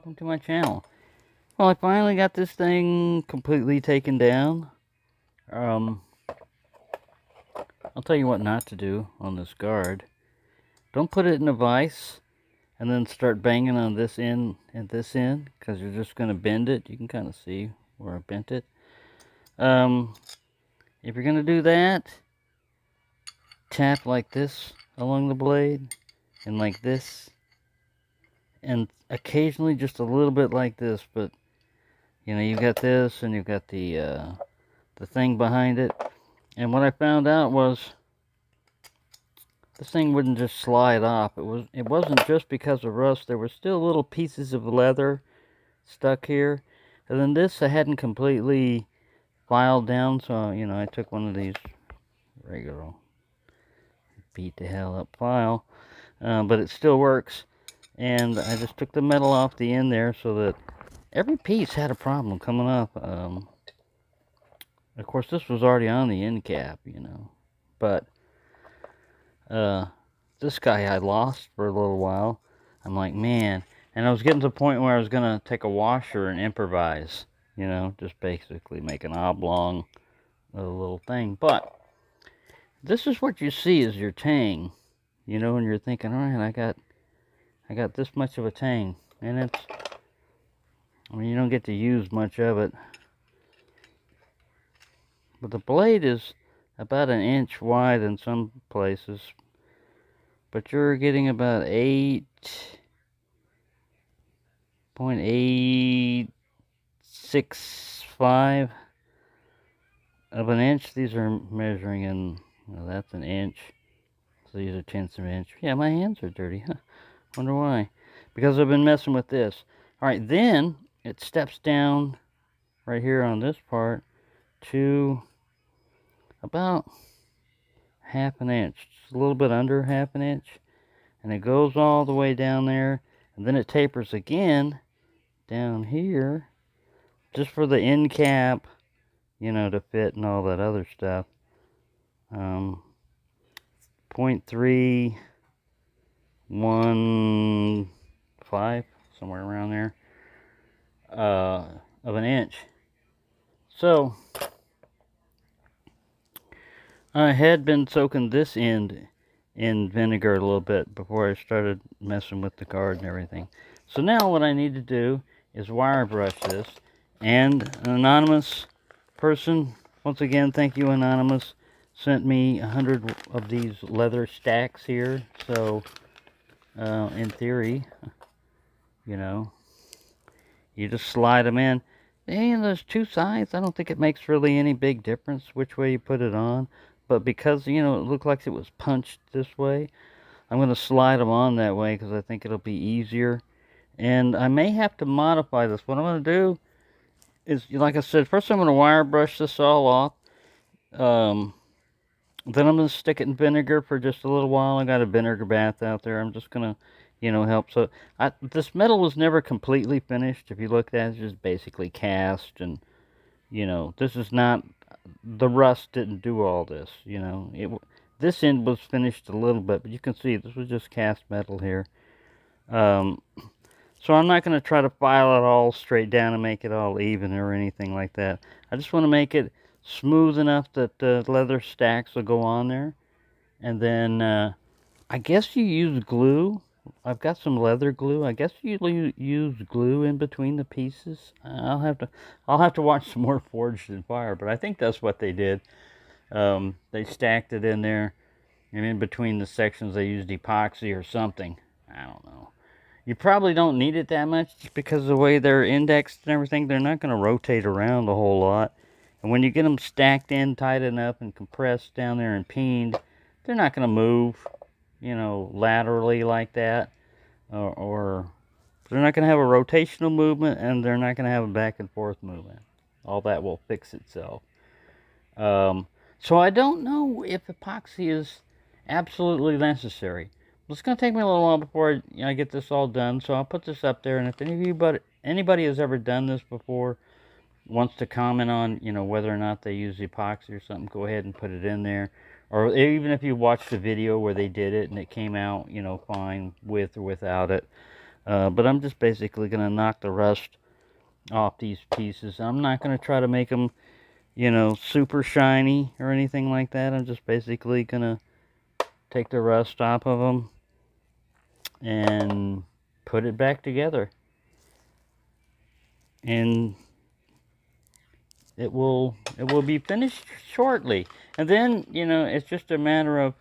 welcome to my channel. Well, I finally got this thing completely taken down. I'll tell you what not to do on this guard. Don't put it in a vise and then start banging on this end and this end, because you're just going to bend it. You can kind of see where I bent it. If you're going to do that, tap like this along the blade and like this, and occasionally just a little bit like this, but you know, you've got this and you've got the thing behind it. And what I found out was this thing wouldn't just slide off. It wasn't just because of rust. There were still little pieces of leather stuck here. And then this I hadn't completely filed down, so you know, I took one of these regular beat the hell up file, but it still works. And I just took the metal off the end there so that every piece had a problem coming up. Of course, this was already on the end cap, you know, but this guy I lost for a little while. I'm like, man, and I was getting to the point where I was gonna take a washer and improvise, you know, just basically make an oblong little thing. But this is what you see as your tang, you know, and you're thinking, all right, I got this much of a tang, and it's, I mean, you don't get to use much of it, but the blade is about an inch wide in some places, but you're getting about 8.865 of an inch. These are measuring in, well, that's an inch, so these are tenths of an inch. Yeah, my hands are dirty, huh? Wonder why. Because I've been messing with this. Alright, then it steps down right here on this part to about half an inch, just a little bit under half an inch, and it goes all the way down there, and then it tapers again down here, just for the end cap, you know, to fit and all that other stuff. 0.315, somewhere around there, of an inch. So I had been soaking this end in vinegar a little bit before I started messing with the guard and everything. So now what I need to do is wire brush this. And an anonymous person, once again, thank you, Anonymous, sent me 100 of these leather stacks here. So in theory, you know, you just slide them in. And there's two sides. I don't think it makes really any big difference which way you put it on. But because, you know, it looked like it was punched this way, I'm going to slide them on that way because I think it'll be easier. And I may have to modify this. What I'm going to do is, like I said, first I'm going to wire brush this all off. Then I'm going to stick it in vinegar for just a little while. I got a vinegar bath out there. I'm just going to, you know, help. So this metal was never completely finished. If you look at it, it's just basically cast. And, you know, this is not, the rust didn't do all this, you know. This end was finished a little bit, but you can see this was just cast metal here. So I'm not going to try to file it all straight down and make it all even or anything like that. I just want to make it smooth enough that the leather stacks will go on there. And then I guess you use glue. I've got some leather glue. I guess you use glue in between the pieces. I'll have to watch some more Forged in Fire, but I think that's what they did. They stacked it in there, and in between the sections they used epoxy or something. I don't know. You probably don't need it that much just because of the way they're indexed and everything. They're not going to rotate around a whole lot. And when you get them stacked in tight enough and compressed down there and peened, they're not going to move, you know, laterally like that. Or they're not going to have a rotational movement, and they're not going to have a back and forth movement. All that will fix itself. So I don't know if epoxy is absolutely necessary. It's going to take me a little while before I get this all done, so I'll put this up there. And if anybody has ever done this before, wants to comment on, you know, whether or not they use epoxy or something, go ahead and put it in there. Or even if you watched the video where they did it and it came out, you know, fine with or without it. But I'm just basically going to knock the rust off these pieces. I'm not going to try to make them, you know, super shiny or anything like that. I'm just basically going to take the rust off of them and put it back together. And it will be finished shortly. And then, you know, it's just a matter of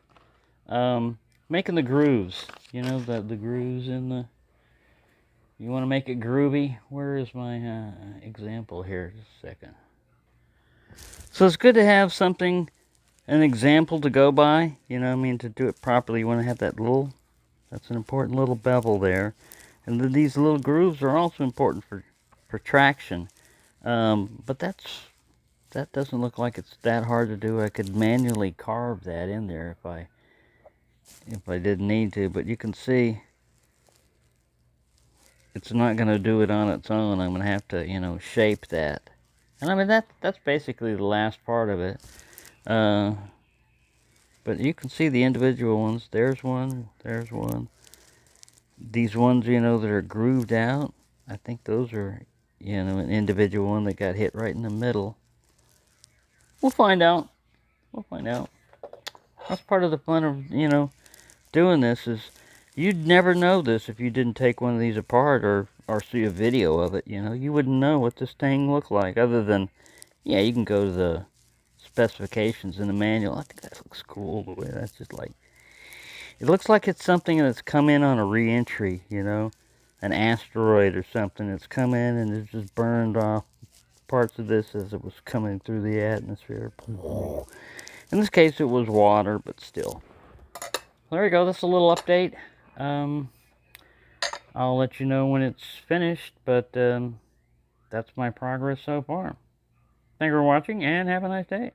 making the grooves. You know, the grooves in the... You want to make it groovy? Where is my example here? Just a second. So it's good to have something, an example to go by. You know, I mean, to do it properly, you want to have that little... That's an important little bevel there. And then these little grooves are also important for traction. But that doesn't look like it's that hard to do. I could manually carve that in there if I didn't need to. But you can see it's not going to do it on its own. I'm going to have to, you know, shape that. And I mean, that's basically the last part of it. But you can see the individual ones. There's one. There's one. These ones, you know, that are grooved out, I think those are, you know, an individual one that got hit right in the middle. We'll find out. We'll find out. That's part of the fun of, you know, doing this is you'd never know this if you didn't take one of these apart or see a video of it, you know. You wouldn't know what this thing looked like other than, yeah, you can go to the specifications in the manual. I think that looks cool, the way that's just like, it looks like it's something that's come in on a re-entry, you know, an asteroid or something that's come in and it's just burned off parts of this as it was coming through the atmosphere. In this case, it was water, but still. There we go. That's a little update. I'll let you know when it's finished, but that's my progress so far. Thank you for watching, and have a nice day.